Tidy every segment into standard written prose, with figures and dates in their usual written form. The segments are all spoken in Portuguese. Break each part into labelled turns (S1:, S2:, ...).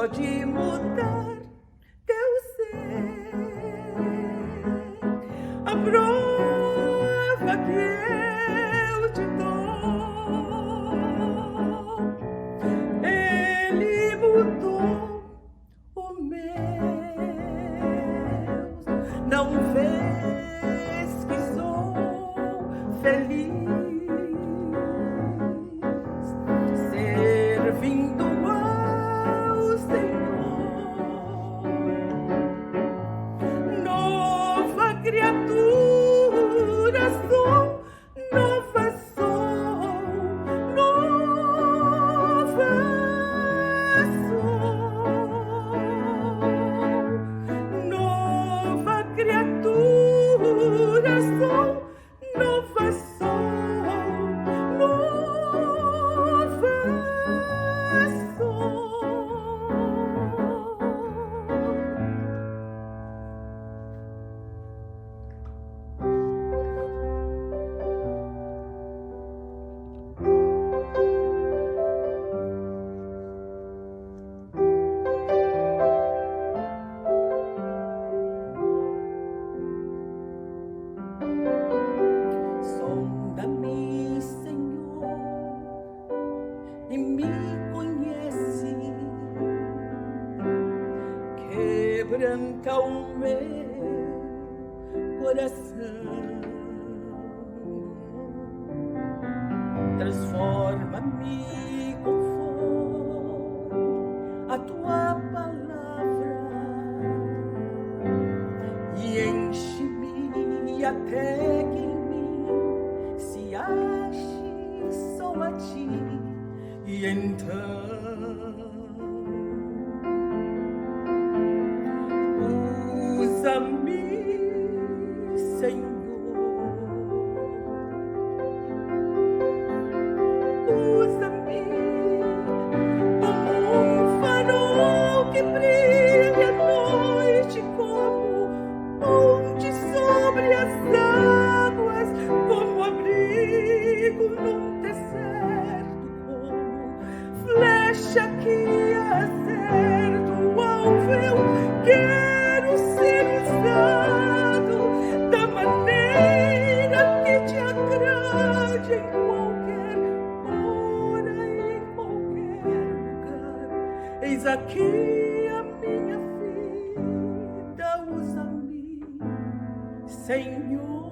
S1: pode mudar teu ser. A prova que eu te dou, ele mudou o meu. Não vês que sou feliz, servindo ao Senhor. Nova criatura sou, nova sou, nova sou. Nova criatura sou, nova sou, nova sou. Sonda-me, Senhor, e me conhece. Quebranta o meu coração. Transforma-me conforme a tua palavra e enche-me até que em mim se ache só a ti. E então usa-me, Senhor. Usa-me como um farol que brilha à noite, como ponte sobre as águas, como abrigo num deserto, como flecha que acerta o alvo. Eu quero ser usado da maneira que te agrade, em qualquer hora, em qualquer lugar. Eis aqui a minha vida, usa-me, Senhor,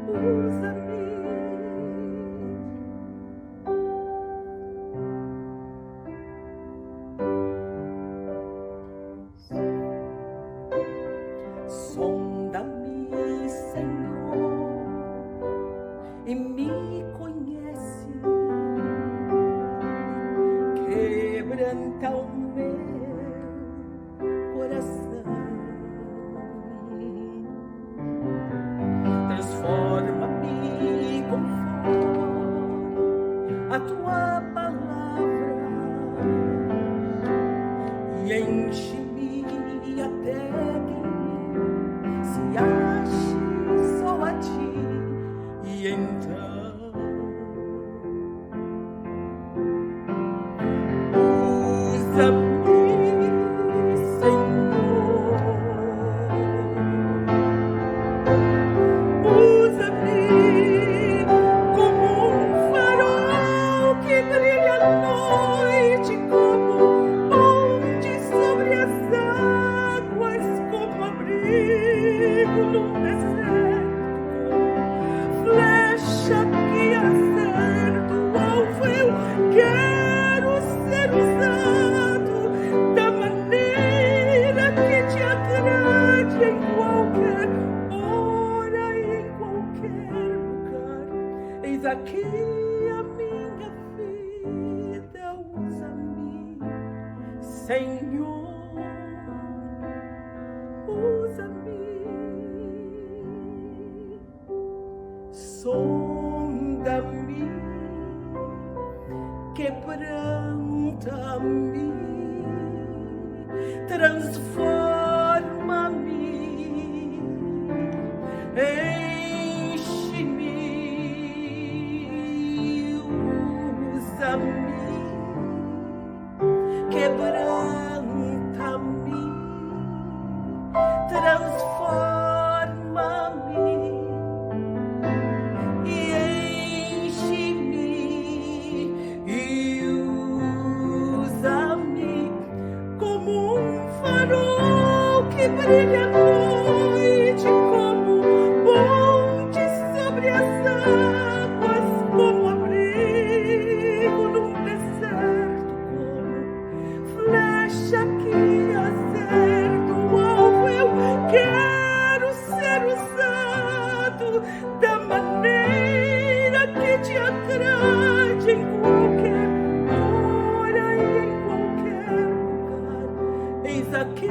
S1: usa-me. Sonda-me, Senhor, e me conhece. Quebranta o meu coração. Transforma-me conforme a tua palavra e enche-me até que se ache só a ti. E então usa-me, Senhor. Usa-me como um farol que brilha à noite, como ponte sobre as águas, como abrigo num deserto, flecha que acerta o alvo. Eu quero ser usado da maneira que te agrade, em qualquer hora e em qualquer lugar. Eis aqui a minha vida, usa-me, Senhor, usa-me. Sonda-me, quebranta-me, transforma-me, enche-me, usa-me brilha a noite como ponte sobre as águas, como abrigo num deserto, como flecha que acerta o alvo. Eu quero ser usado da maneira que te agrade, em qualquer hora e em qualquer lugar. Eis aqui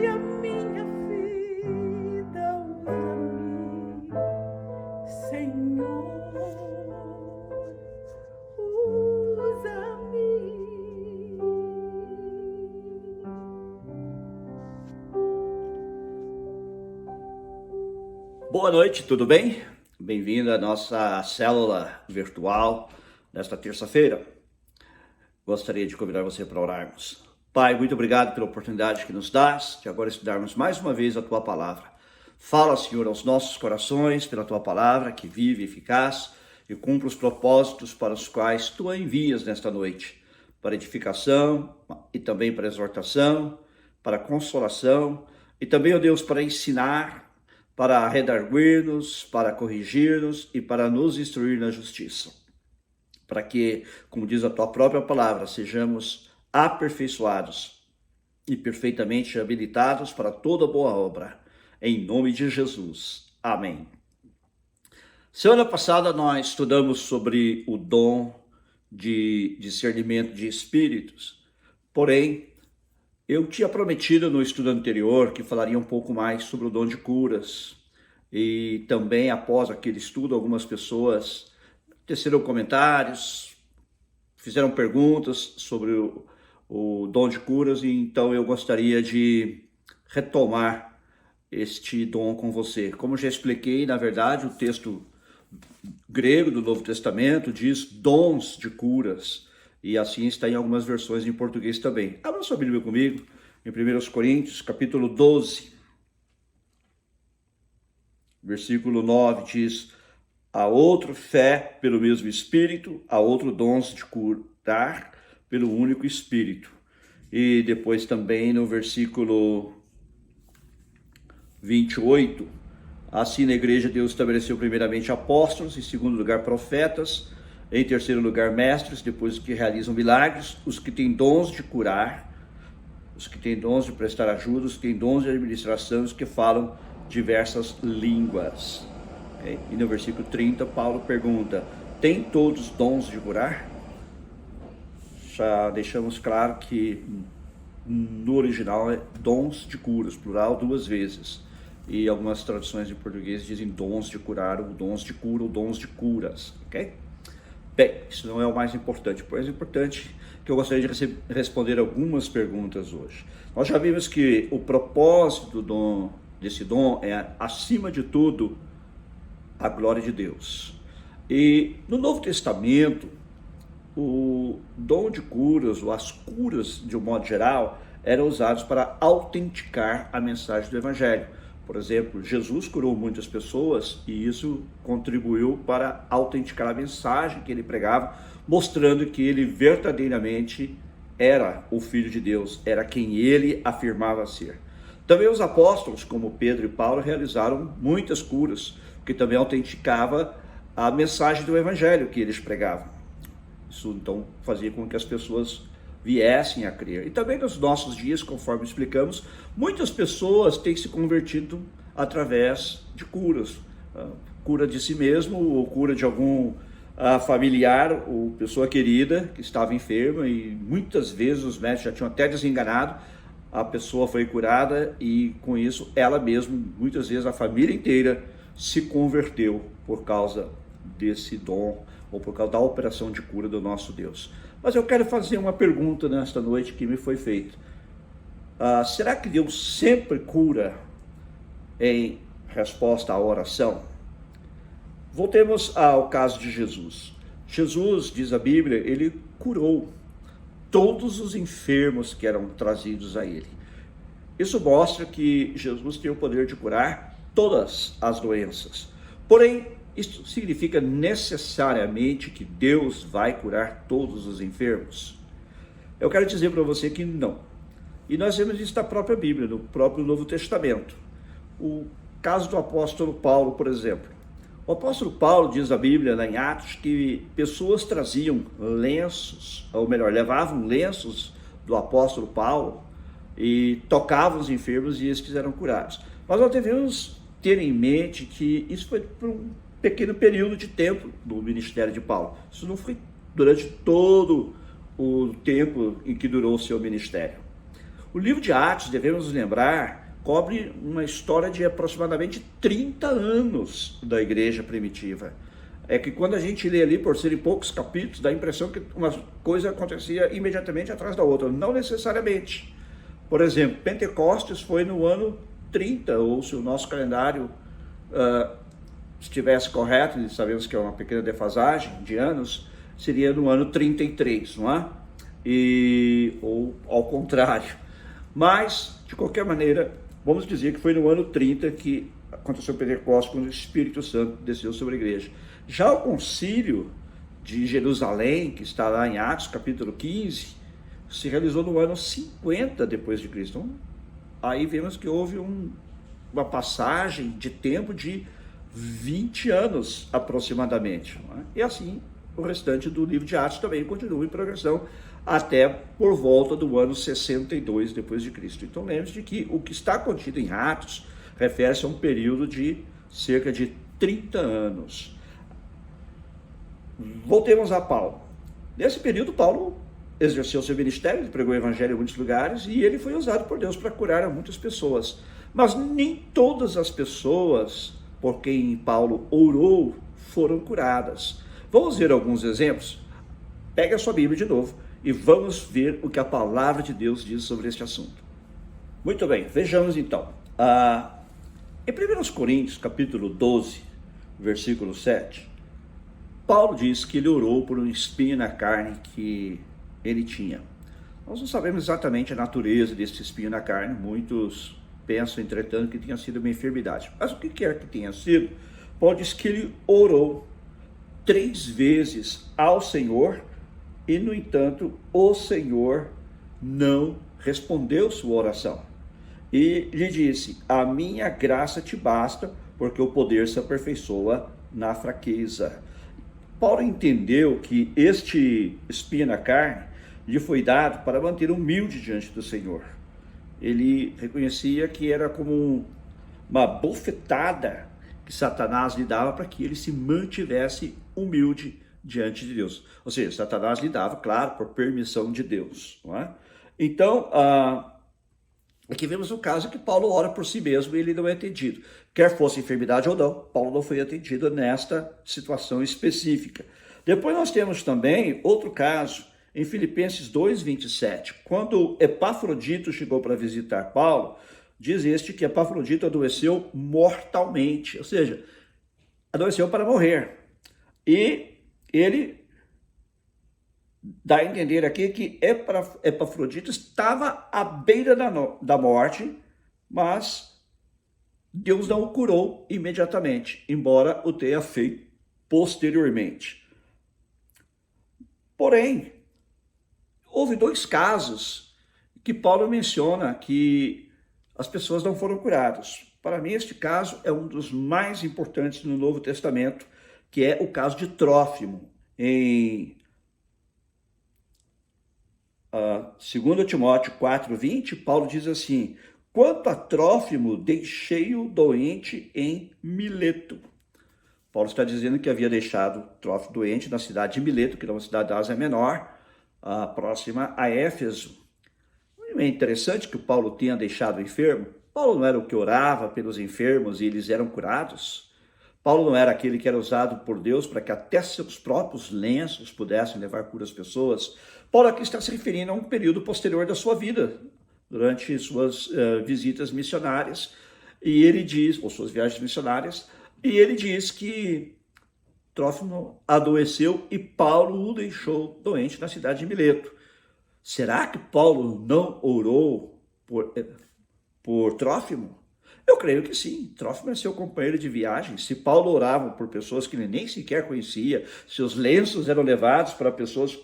S1: a minha vida, usa-me, Senhor, usa-me.
S2: Boa noite, tudo bem? Bem-vindo à nossa célula virtual nesta terça-feira. Gostaria de convidar você para orarmos. Pai, muito obrigado pela oportunidade que nos dás de agora estudarmos mais uma vez a Tua Palavra. Fala, Senhor, aos nossos corações pela Tua Palavra, que vive e eficaz e cumpre os propósitos para os quais Tu a envias nesta noite, para edificação e também para exortação, para consolação e também, ó Deus, para ensinar, para redarguir-nos, para corrigir-nos e para nos instruir na justiça. Para que, como diz a Tua própria palavra, sejamos aperfeiçoados e perfeitamente habilitados para toda boa obra. Em nome de Jesus. Amém. Semana passada nós estudamos sobre o dom de discernimento de espíritos. Porém, eu tinha prometido no estudo anterior que falaria um pouco mais sobre o dom de curas. E também, após aquele estudo, algumas pessoas teceram comentários, fizeram perguntas sobre o dom de curas, e então eu gostaria de retomar este dom com você. Como já expliquei, na verdade, o texto grego do Novo Testamento diz dons de curas, e assim está em algumas versões em português também. Abra sua Bíblia comigo, em 1 Coríntios, capítulo 12, versículo 9, diz: há outro fé pelo mesmo Espírito, há outro dons de curar pelo único Espírito. E depois também no versículo 28, assim na igreja Deus estabeleceu primeiramente apóstolos, em segundo lugar profetas, em terceiro lugar mestres, depois que realizam milagres, os que têm dons de curar, os que têm dons de prestar ajuda, os que têm dons de administração, os que falam diversas línguas. Okay? E no versículo 30, Paulo pergunta: tem todos dons de curar? Já deixamos claro que no original é dons de curas, plural, duas vezes. E algumas traduções em português dizem dons de curar, ou dons de cura, ou dons de curas. Ok? Bem, isso não é o mais importante. O mais importante é que eu gostaria de responder algumas perguntas hoje. Nós já vimos que o propósito desse dom é, acima de tudo, a glória de Deus. E no Novo Testamento, o dom de curas, ou as curas de um modo geral, eram usados para autenticar a mensagem do Evangelho. Por exemplo, Jesus curou muitas pessoas e isso contribuiu para autenticar a mensagem que ele pregava, mostrando que ele verdadeiramente era o Filho de Deus, era quem ele afirmava ser. Também os apóstolos, como Pedro e Paulo, realizaram muitas curas, o que também autenticava a mensagem do Evangelho que eles pregavam. Isso então fazia com que as pessoas viessem a crer. E também nos nossos dias, conforme explicamos, muitas pessoas têm se convertido através de curas. Cura de si mesmo, ou cura de algum familiar ou pessoa querida que estava enferma, e muitas vezes os médicos já tinham até desenganado, a pessoa foi curada e com isso ela mesma, muitas vezes a família inteira, se converteu por causa desse dom ou por causa da operação de cura do nosso Deus. Mas eu quero fazer uma pergunta nesta noite que me foi feita. Será que Deus sempre cura em resposta à oração? Voltemos ao caso de Jesus. Jesus, diz a Bíblia, ele curou todos os enfermos que eram trazidos a ele. Isso mostra que Jesus tem o poder de curar todas as doenças. Porém, isso significa necessariamente que Deus vai curar todos os enfermos? Eu quero dizer para você que não. E nós vemos isso na própria Bíblia, no próprio Novo Testamento. O caso do apóstolo Paulo, por exemplo. O apóstolo Paulo diz na Bíblia, lá em Atos, que pessoas traziam lenços, ou melhor, levavam lenços do apóstolo Paulo e tocavam os enfermos e eles quiseram curados. Mas nós devemos ter em mente que isso foi por um pequeno período de tempo do ministério de Paulo. Isso não foi durante todo o tempo em que durou o seu ministério. O livro de Atos, devemos lembrar, cobre uma história de aproximadamente 30 anos da igreja primitiva. É que quando a gente lê ali, por serem poucos capítulos, dá a impressão que uma coisa acontecia imediatamente atrás da outra. Não necessariamente. Por exemplo, Pentecostes foi no ano 30, ou se o nosso calendário estivesse correto, e sabemos que é uma pequena defasagem de anos, seria no ano 33, não é? Ou ao contrário. Mas, de qualquer maneira, vamos dizer que foi no ano 30 que aconteceu o Pentecostes, quando o Espírito Santo desceu sobre a igreja. Já o concílio de Jerusalém, que está lá em Atos, capítulo 15, se realizou no ano 50 depois de Cristo. Então, aí vemos que houve uma passagem de tempo de 20 anos aproximadamente. Não é? E assim, o restante do livro de Atos também continua em progressão até por volta do ano 62 depois de Cristo. Então lembre-se de que o que está contido em Atos refere-se a um período de cerca de 30 anos. Voltemos a Paulo. Nesse período, Paulo exerceu seu ministério, ele pregou o evangelho em muitos lugares e ele foi usado por Deus para curar a muitas pessoas. Mas nem todas as pessoas por quem Paulo orou foram curadas. Vamos ver alguns exemplos? Pega a sua Bíblia de novo e vamos ver o que a palavra de Deus diz sobre este assunto. Muito bem, vejamos então. Em 1 Coríntios, capítulo 12, versículo 7, Paulo diz que ele orou por um espinho na carne que ele tinha. Nós não sabemos exatamente a natureza desse espinho na carne, muitos pensam, entretanto, que tinha sido uma enfermidade. Mas o que quer que tenha sido, Paulo diz que ele orou 3 vezes ao Senhor e, no entanto, o Senhor não respondeu sua oração. E lhe disse: a minha graça te basta, porque o poder se aperfeiçoa na fraqueza. Paulo entendeu que este espinho na carne lhe foi dado para manter humilde diante do Senhor. Ele reconhecia que era como uma bofetada que Satanás lhe dava para que ele se mantivesse humilde diante de Deus. Ou seja, Satanás lhe dava, claro, por permissão de Deus. Não é? Então, aqui vemos o caso que Paulo ora por si mesmo e ele não é atendido. Quer fosse enfermidade ou não, Paulo não foi atendido nesta situação específica. Depois nós temos também outro caso, em Filipenses 2:27, quando Epafrodito chegou para visitar Paulo, diz este que Epafrodito adoeceu mortalmente, ou seja, adoeceu para morrer. E ele dá a entender aqui que Epafrodito estava à beira da morte, mas Deus não o curou imediatamente, embora o tenha feito posteriormente. Porém, houve 2 casos que Paulo menciona que as pessoas não foram curadas. Para mim, este caso é um dos mais importantes no Novo Testamento, que é o caso de Trófimo. Em 2 Timóteo 4:20, Paulo diz assim: quanto a Trófimo, deixei-o doente em Mileto. Paulo está dizendo que havia deixado Trófimo doente na cidade de Mileto, que é uma cidade da Ásia Menor, próxima a Éfeso. Não é interessante que o Paulo tenha deixado enfermo? Paulo não era o que orava pelos enfermos e eles eram curados? Paulo não era aquele que era usado por Deus para que até seus próprios lenços pudessem levar cura às pessoas? Paulo aqui está se referindo a um período posterior da sua vida, durante suas visitas missionárias, e ele diz, ou suas viagens missionárias, e ele diz que Trófimo adoeceu e Paulo o deixou doente na cidade de Mileto. Será que Paulo não orou por Trófimo? Eu creio que sim. Trófimo é seu companheiro de viagem. Se Paulo orava por pessoas que ele nem sequer conhecia, seus lenços eram levados para pessoas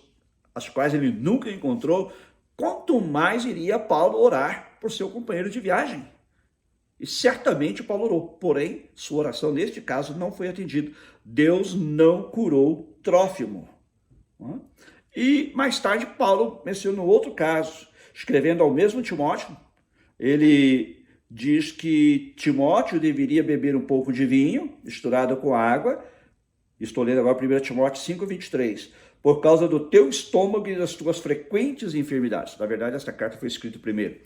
S2: as quais ele nunca encontrou, quanto mais iria Paulo orar por seu companheiro de viagem. E certamente Paulo orou, porém, sua oração neste caso não foi atendida. Deus não curou Trófimo. E mais tarde Paulo mencionou outro caso, escrevendo ao mesmo Timóteo. Ele diz que Timóteo deveria beber um pouco de vinho misturado com água. Estou lendo agora 1 Timóteo 5:23. Por causa do teu estômago e das tuas frequentes enfermidades. Na verdade, essa carta foi escrita primeiro.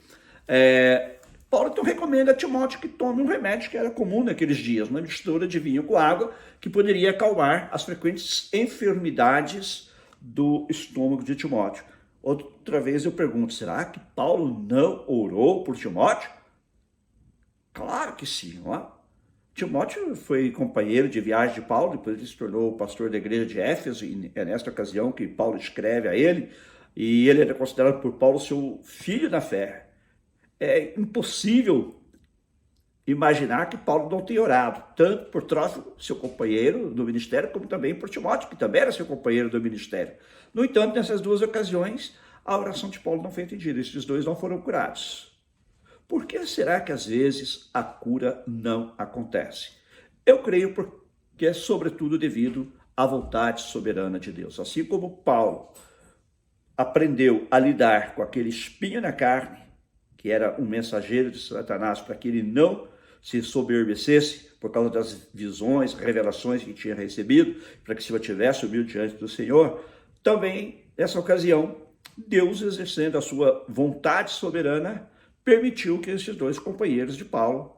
S2: Paulo então recomenda a Timóteo que tome um remédio que era comum naqueles dias, uma mistura de vinho com água, que poderia acalmar as frequentes enfermidades do estômago de Timóteo. Outra vez eu pergunto, será que Paulo não orou por Timóteo? Claro que sim, ó. Timóteo foi companheiro de viagem de Paulo, depois ele se tornou pastor da igreja de Éfeso, e é nesta ocasião que Paulo escreve a ele, e ele era considerado por Paulo seu filho na fé. É impossível imaginar que Paulo não tenha orado, tanto por Trófimo, seu companheiro do ministério, como também por Timóteo, que também era seu companheiro do ministério. No entanto, nessas duas ocasiões, a oração de Paulo não foi atendida, esses dois não foram curados. Por que será que às vezes a cura não acontece? Eu creio porque é sobretudo devido à vontade soberana de Deus. Assim como Paulo aprendeu a lidar com aquele espinho na carne, que era um mensageiro de Satanás, para que ele não se soberbecesse por causa das visões, revelações que tinha recebido, para que se mantivesse humilde diante do Senhor, também nessa ocasião, Deus, exercendo a sua vontade soberana, permitiu que esses dois companheiros de Paulo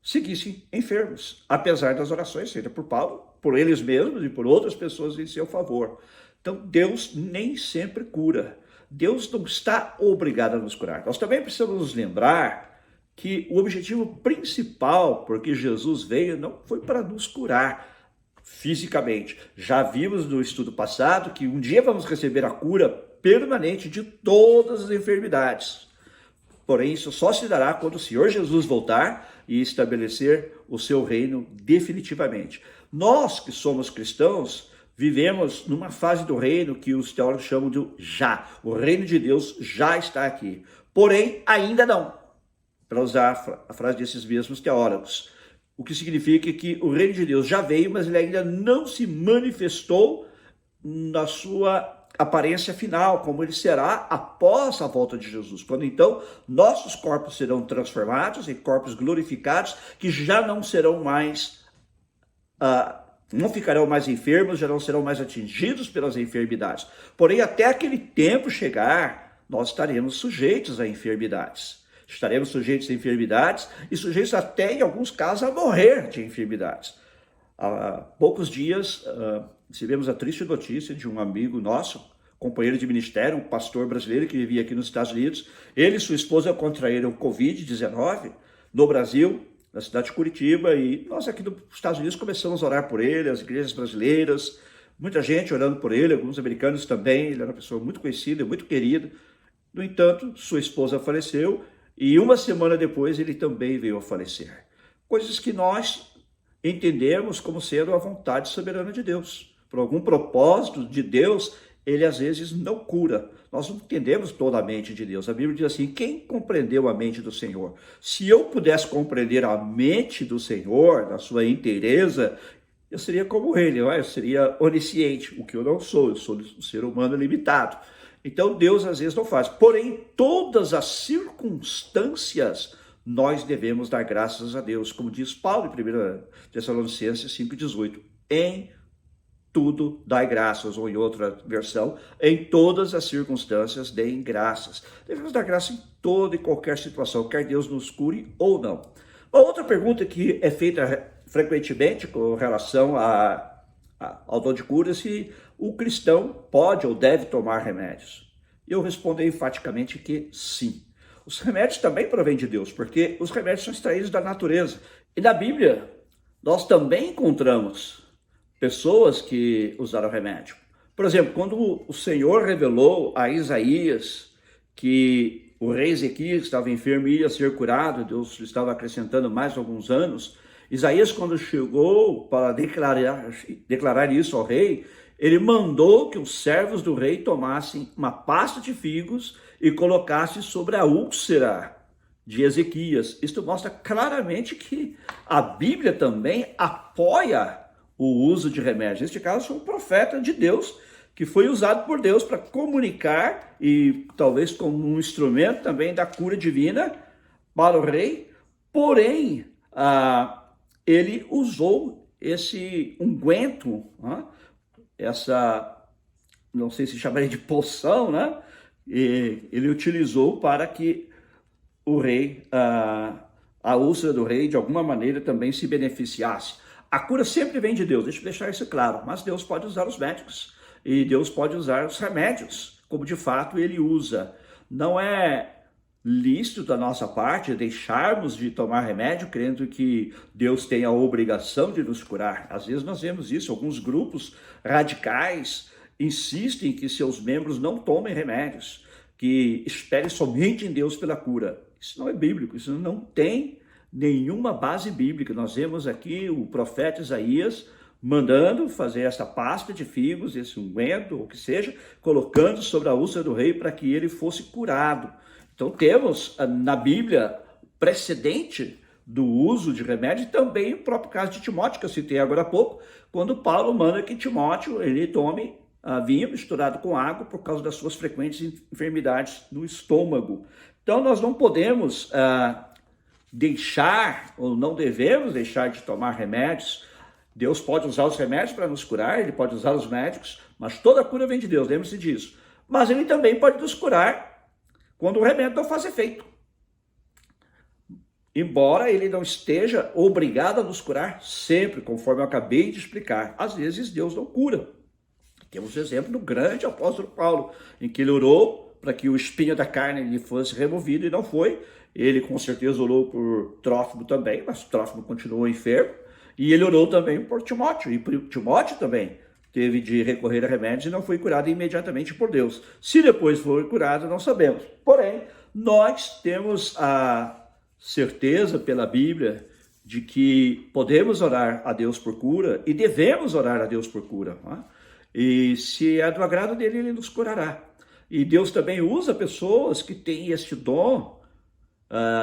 S2: seguissem enfermos, apesar das orações feitas por Paulo, por eles mesmos e por outras pessoas em seu favor. Então, Deus nem sempre cura. Deus não está obrigado a nos curar. Nós também precisamos nos lembrar que o objetivo principal por que Jesus veio não foi para nos curar fisicamente. Já vimos no estudo passado que um dia vamos receber a cura permanente de todas as enfermidades. Porém, isso só se dará quando o Senhor Jesus voltar e estabelecer o seu reino definitivamente. Nós que somos cristãos, vivemos numa fase do reino que os teólogos chamam de já. O reino de Deus já está aqui. Porém, ainda não. Para usar a frase desses mesmos teólogos. O que significa que o reino de Deus já veio, mas ele ainda não se manifestou na sua aparência final, como ele será após a volta de Jesus. Quando então nossos corpos serão transformados em corpos glorificados, que já não serão mais... não ficarão mais enfermos, já não serão mais atingidos pelas enfermidades. Porém, até aquele tempo chegar, nós estaremos sujeitos a enfermidades. Estaremos sujeitos a enfermidades e sujeitos até, em alguns casos, a morrer de enfermidades. Há poucos dias, recebemos a triste notícia de um amigo nosso, companheiro de ministério, um pastor brasileiro que vivia aqui nos Estados Unidos. Ele e sua esposa contraíram Covid-19 no Brasil, na cidade de Curitiba, e nós aqui nos Estados Unidos começamos a orar por ele, as igrejas brasileiras, muita gente orando por ele, alguns americanos também. Ele era uma pessoa muito conhecida, muito querida. No entanto, sua esposa faleceu e uma semana depois ele também veio a falecer. Coisas que nós entendemos como sendo a vontade soberana de Deus. Por algum propósito de Deus, ele às vezes não cura. Nós não entendemos toda a mente de Deus. A Bíblia diz assim, quem compreendeu a mente do Senhor? Se eu pudesse compreender a mente do Senhor, na sua inteireza, eu seria como ele, não é? Eu seria onisciente, o que eu não sou. Eu sou um ser humano limitado. Então Deus às vezes não faz. Porém, em todas as circunstâncias, nós devemos dar graças a Deus. Como diz Paulo em 1 Tessalonicenses 5,18. Em tudo dai graças, ou em outra versão, em todas as circunstâncias deem graças. Devemos dar graça em toda e qualquer situação, quer Deus nos cure ou não. Uma outra pergunta que é feita frequentemente com relação ao dom de cura, se o cristão pode ou deve tomar remédios. Eu respondo enfaticamente que sim. Os remédios também provêm de Deus, porque os remédios são extraídos da natureza. E na Bíblia, nós também encontramos pessoas que usaram remédio. Por exemplo, quando o Senhor revelou a Isaías que o rei Ezequias estava enfermo e ia ser curado, Deus estava acrescentando mais alguns anos, Isaías, quando chegou para declarar isso ao rei, ele mandou que os servos do rei tomassem uma pasta de figos e colocassem sobre a úlcera de Ezequias. Isto mostra claramente que a Bíblia também apoia o uso de remédios. Neste caso, foi um profeta de Deus que foi usado por Deus para comunicar e talvez como um instrumento também da cura divina para o rei. Porém, ele usou esse unguento, essa, não sei se chamaria de poção, né? E ele utilizou para que o rei, a úlcera do rei, de alguma maneira também se beneficiasse. A cura sempre vem de Deus, deixa eu deixar isso claro, mas Deus pode usar os médicos e Deus pode usar os remédios, como de fato ele usa. Não é lícito da nossa parte deixarmos de tomar remédio crendo que Deus tem a obrigação de nos curar. Às vezes nós vemos isso, alguns grupos radicais insistem que seus membros não tomem remédios, que esperem somente em Deus pela cura. Isso não é bíblico, isso não tem nenhuma base bíblica. Nós vemos aqui o profeta Isaías mandando fazer essa pasta de figos, esse unguento, ou o que seja, colocando sobre a úlcera do rei para que ele fosse curado. Então temos na Bíblia precedente do uso de remédio, e também o próprio caso de Timóteo, que eu citei agora há pouco, quando Paulo manda que Timóteo ele tome vinho misturado com água por causa das suas frequentes enfermidades no estômago. Então nós não podemos deixar, ou não devemos deixar de tomar remédios. Deus pode usar os remédios para nos curar, ele pode usar os médicos, mas toda cura vem de Deus, lembre-se disso. Mas ele também pode nos curar quando o remédio não faz efeito. Embora ele não esteja obrigado a nos curar sempre, conforme eu acabei de explicar. Às vezes Deus não cura. Temos o exemplo do grande apóstolo Paulo, em que ele orou para que o espinho da carne lhe fosse removido e não foi. Ele com certeza orou por Trófimo também, mas Trófimo continuou enfermo. E ele orou também por Timóteo, e Timóteo também teve de recorrer a remédios e não foi curado imediatamente por Deus. Se depois foi curado, não sabemos. Porém, nós temos a certeza pela Bíblia de que podemos orar a Deus por cura e devemos orar a Deus por cura. E se é do agrado dele, ele nos curará. E Deus também usa pessoas que têm este dom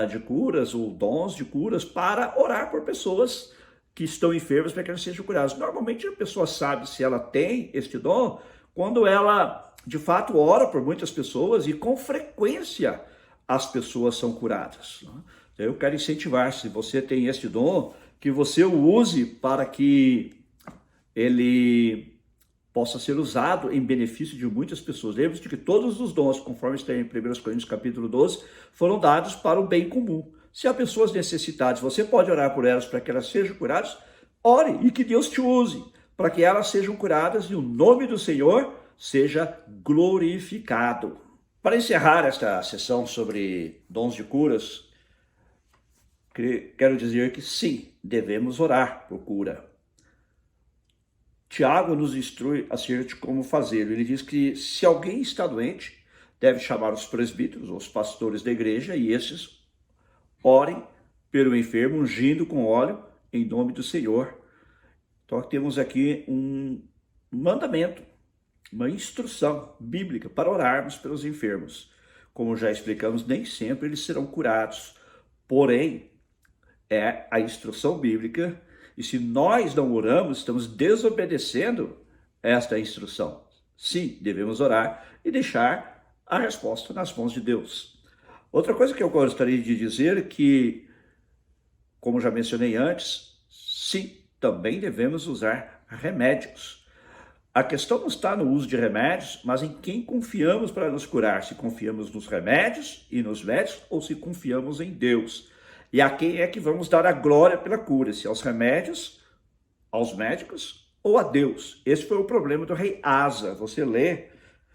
S2: de curas ou dons de curas para orar por pessoas que estão enfermas para que elas sejam curadas. Normalmente a pessoa sabe se ela tem este dom quando ela de fato ora por muitas pessoas e com frequência as pessoas são curadas. Eu quero incentivar, se você tem este dom, que você o use para que ele possa ser usado em benefício de muitas pessoas. Lembre-se de que todos os dons, conforme está em 1 Coríntios capítulo 12, foram dados para o bem comum. Se há pessoas necessitadas, você pode orar por elas para que elas sejam curadas, ore e que Deus te use para que elas sejam curadas e o nome do Senhor seja glorificado. Para encerrar esta sessão sobre dons de curas, quero dizer que sim, devemos orar por cura. Tiago nos instrui acerca de como fazê-lo. Ele diz que se alguém está doente, deve chamar os presbíteros, os pastores da igreja, e esses orem pelo enfermo, ungindo com óleo em nome do Senhor. Então temos aqui um mandamento, uma instrução bíblica para orarmos pelos enfermos. Como já explicamos, nem sempre eles serão curados. Porém, é a instrução bíblica, e se nós não oramos, estamos desobedecendo esta instrução. Sim, devemos orar e deixar a resposta nas mãos de Deus. Outra coisa que eu gostaria de dizer é que, como já mencionei antes, sim, também devemos usar remédios. A questão não está no uso de remédios, mas em quem confiamos para nos curar. Se confiamos nos remédios e nos médicos ou se confiamos em Deus. E a quem é que vamos dar a glória pela cura? Se aos remédios, aos médicos ou a Deus? Esse foi o problema do rei Asa. Você lê,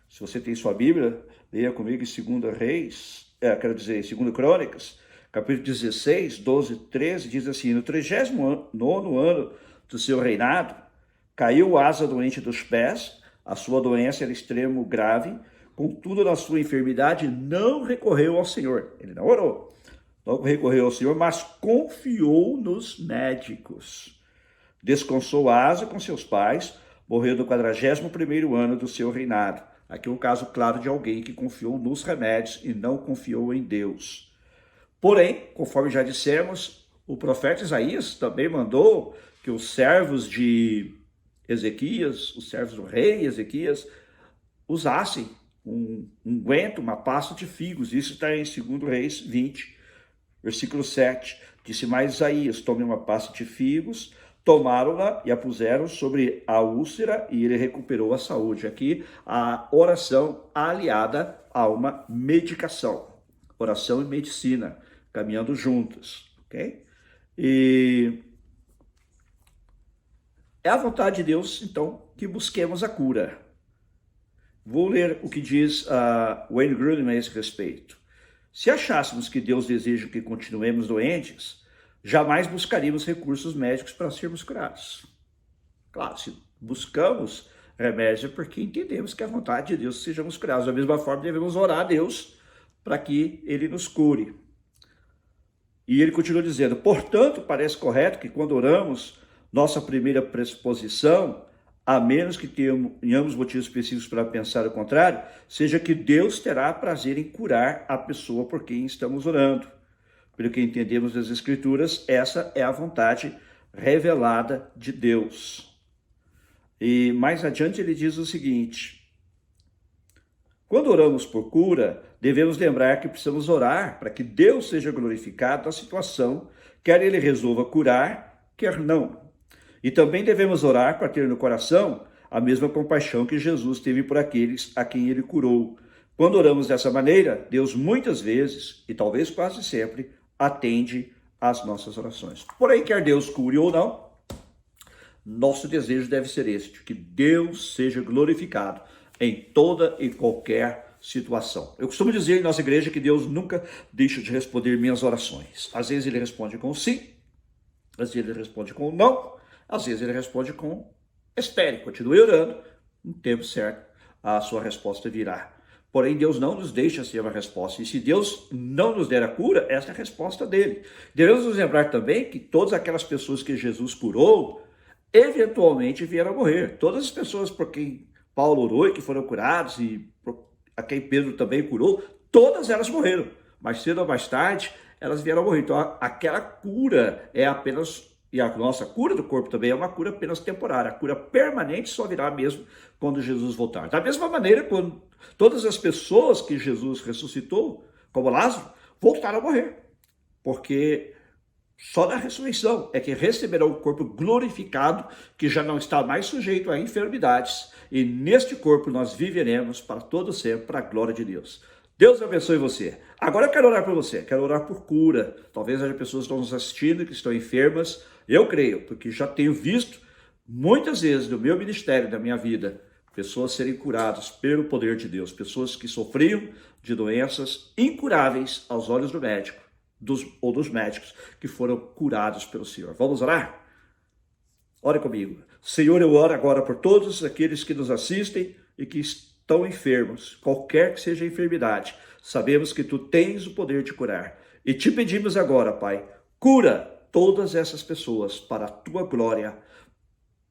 S2: se você tem sua Bíblia, leia comigo em 2 Reis, 2 Crônicas, capítulo 16, 12, 13, diz assim: no 39º ano do seu reinado, caiu Asa doente dos pés, a sua doença era extremo grave, contudo na sua enfermidade não recorreu ao Senhor. Ele não orou. Não recorreu ao Senhor, mas confiou nos médicos. Descansou Asa com seus pais, morreu no 41º ano do seu reinado. Aqui é um caso claro de alguém que confiou nos remédios e não confiou em Deus. Porém, conforme já dissemos, o profeta Isaías também mandou que os servos de Ezequias, os servos do rei Ezequias, usassem um unguento, uma pasta de figos. Isso está em 2 Reis 20, versículo 7. Disse mais Isaías: tome uma pasta de figos. Tomaram-la e a puseram sobre a úlcera e ele recuperou a saúde. Aqui a oração aliada a uma medicação. Oração e medicina, caminhando juntas, ok? E é a vontade de Deus, então, que busquemos a cura. Vou ler o que diz Wayne Grudem a esse respeito. Se achássemos que Deus deseja que continuemos doentes, jamais buscaríamos recursos médicos para sermos curados. Claro, se buscamos remédio é porque entendemos que é a vontade de Deus que sejamos curados. Da mesma forma, devemos orar a Deus para que Ele nos cure. E ele continua dizendo: portanto, parece correto que quando oramos, nossa primeira pressuposição, a menos que tenhamos motivos específicos para pensar o contrário, seja que Deus terá prazer em curar a pessoa por quem estamos orando. Pelo que entendemos das Escrituras, essa é a vontade revelada de Deus. E mais adiante ele diz o seguinte: quando oramos por cura, devemos lembrar que precisamos orar para que Deus seja glorificado na situação, quer Ele resolva curar, quer não. E também devemos orar para ter no coração a mesma compaixão que Jesus teve por aqueles a quem Ele curou. Quando oramos dessa maneira, Deus muitas vezes, e talvez quase sempre, atende às nossas orações. Porém, quer Deus cure ou não, nosso desejo deve ser este, que Deus seja glorificado em toda e qualquer situação. Eu costumo dizer em nossa igreja que Deus nunca deixa de responder minhas orações. Às vezes Ele responde com sim, às vezes Ele responde com não, às vezes Ele responde com espere, continue orando, no tempo certo a sua resposta virá. Porém, Deus não nos deixa sem uma resposta. E se Deus não nos der a cura, essa é a resposta dele. Devemos nos lembrar também que todas aquelas pessoas que Jesus curou, eventualmente vieram a morrer. Todas as pessoas por quem Paulo orou e que foram curados, e a quem Pedro também curou, todas elas morreram. Mais cedo ou mais tarde, elas vieram a morrer. Então, aquela cura é apenas... E a nossa cura do corpo também é uma cura apenas temporária. A cura permanente só virá mesmo quando Jesus voltar. Da mesma maneira, quando todas as pessoas que Jesus ressuscitou, como Lázaro, voltaram a morrer. Porque só na ressurreição é que receberá um corpo glorificado, que já não está mais sujeito a enfermidades. E neste corpo nós viveremos para todo sempre, para a glória de Deus. Deus abençoe você. Agora eu quero orar por você, quero orar por cura. Talvez haja pessoas que estão nos assistindo, que estão enfermas. Eu creio, porque já tenho visto muitas vezes no meu ministério, na minha vida, pessoas serem curadas pelo poder de Deus. Pessoas que sofriam de doenças incuráveis aos olhos do médico, dos médicos, que foram curados pelo Senhor. Vamos orar? Ore comigo. Senhor, eu oro agora por todos aqueles que nos assistem e que estão enfermos, qualquer que seja a enfermidade. Sabemos que Tu tens o poder de curar. E Te pedimos agora, Pai, cura todas essas pessoas para a Tua glória.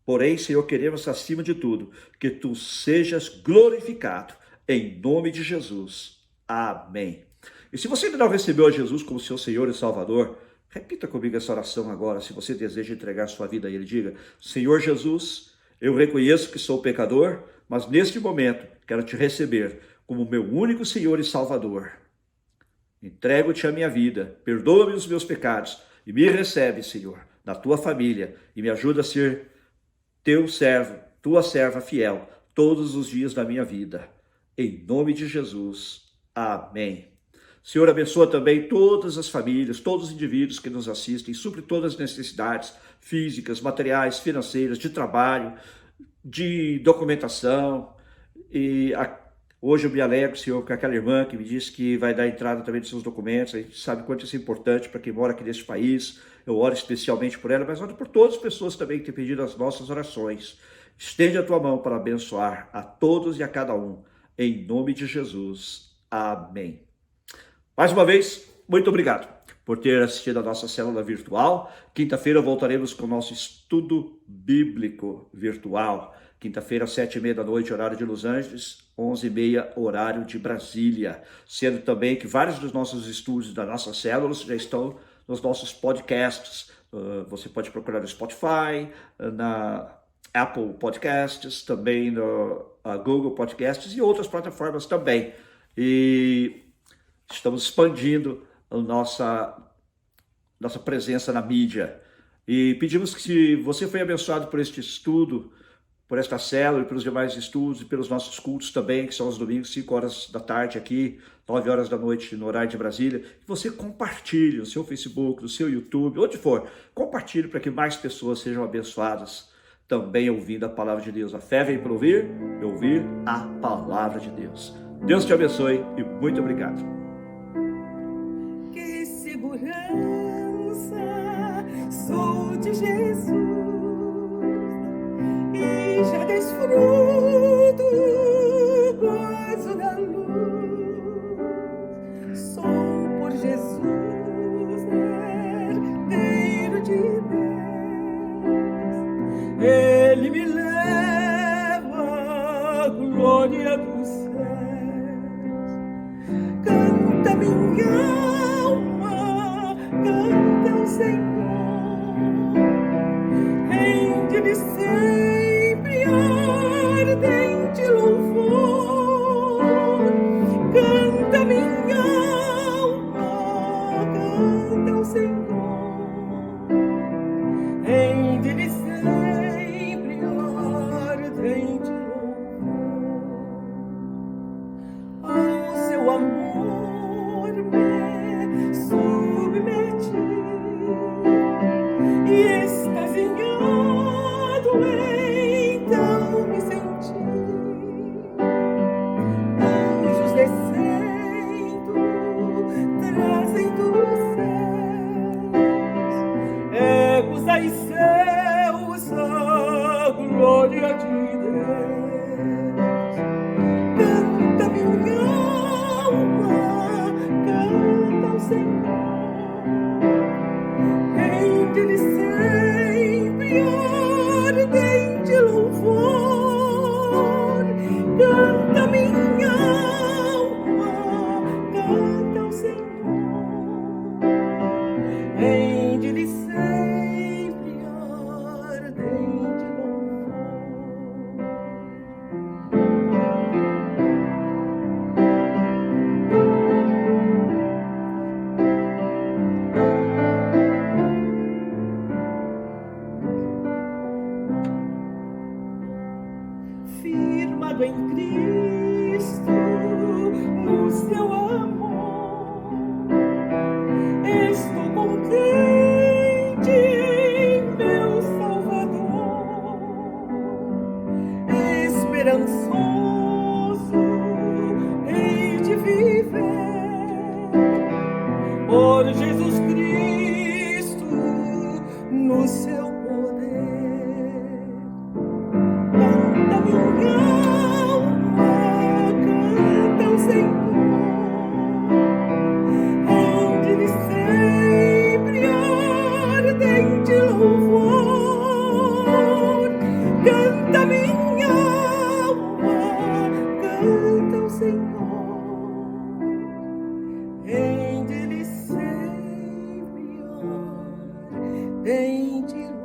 S2: Porém, Senhor, queremos acima de tudo que Tu sejas glorificado em nome de Jesus. Amém. E se você ainda não recebeu a Jesus como seu Senhor e Salvador, repita comigo essa oração agora. Se você deseja entregar sua vida a Ele, diga: Senhor Jesus, eu reconheço que sou pecador, mas neste momento quero Te receber como meu único Senhor e Salvador. Entrego-Te a minha vida, perdoa-me os meus pecados e me recebe, Senhor, na Tua família e me ajuda a ser Teu servo, Tua serva fiel, todos os dias da minha vida. Em nome de Jesus. Amém. Senhor, abençoa também todas as famílias, todos os indivíduos que nos assistem, supre todas as necessidades físicas, materiais, financeiras, de trabalho, de documentação. E hoje eu me alegro, Senhor, com aquela irmã que me disse que vai dar entrada também dos seus documentos. A gente sabe quanto isso é importante para quem mora aqui neste país. Eu oro especialmente por ela, mas oro por todas as pessoas também que têm pedido as nossas orações. Estende a Tua mão para abençoar a todos e a cada um. Em nome de Jesus. Amém. Mais uma vez, muito obrigado por ter assistido a nossa célula virtual. Quinta-feira voltaremos com o nosso estudo bíblico virtual. Quinta-feira, 7h30 da noite, horário de Los Angeles, 11h30, horário de Brasília. Sendo também que vários dos nossos estudos, das nossas células, já estão nos nossos podcasts. Você pode procurar no Spotify, na Apple Podcasts, também no Google Podcasts e outras plataformas também. E estamos expandindo a nossa presença na mídia. E pedimos que, se você foi abençoado por este estudo, por esta célula e pelos demais estudos e pelos nossos cultos também, que são os domingos, 5 horas da tarde aqui, 9 horas da noite no horário de Brasília, que você compartilhe no seu Facebook, no seu YouTube, onde for, compartilhe para que mais pessoas sejam abençoadas também ouvindo a palavra de Deus. A fé vem para ouvir e ouvir a palavra de Deus. Deus te abençoe e muito obrigado.
S1: Que segurança sou de Jesus e já desfruto o gozo da luz. Sou por Jesus herdeiro de Deus. Ele me leva à glória dos céus. Canta minha alma, canta o Senhor. Rende-lhe sempre ardente louvor. Canta minha alma, canta o Senhor. Rende-lhe sempre ardente louvor. Ao seu amor me submeti e extasiado então me senti. Anjos descendo, trazem dos céus, ecos aos céus, a glória de Deus. Canta minha alma, canta ao Senhor. Rende-lhe sempre ardente louvor. Canta minha alma, canta ao Senhor. Rende-lhe sempre ardente louvor. Firmado em Cristo, no seu amor, estou contente em meu Salvador, esperançoso hei de viver por Jesus Cristo no seu poder. Canta minha alma, canta ao Senhor. Rende-lhe sempre ardente louvor. Canta minha alma, canta ao Senhor. Rende-lhe sempre ardente louvor.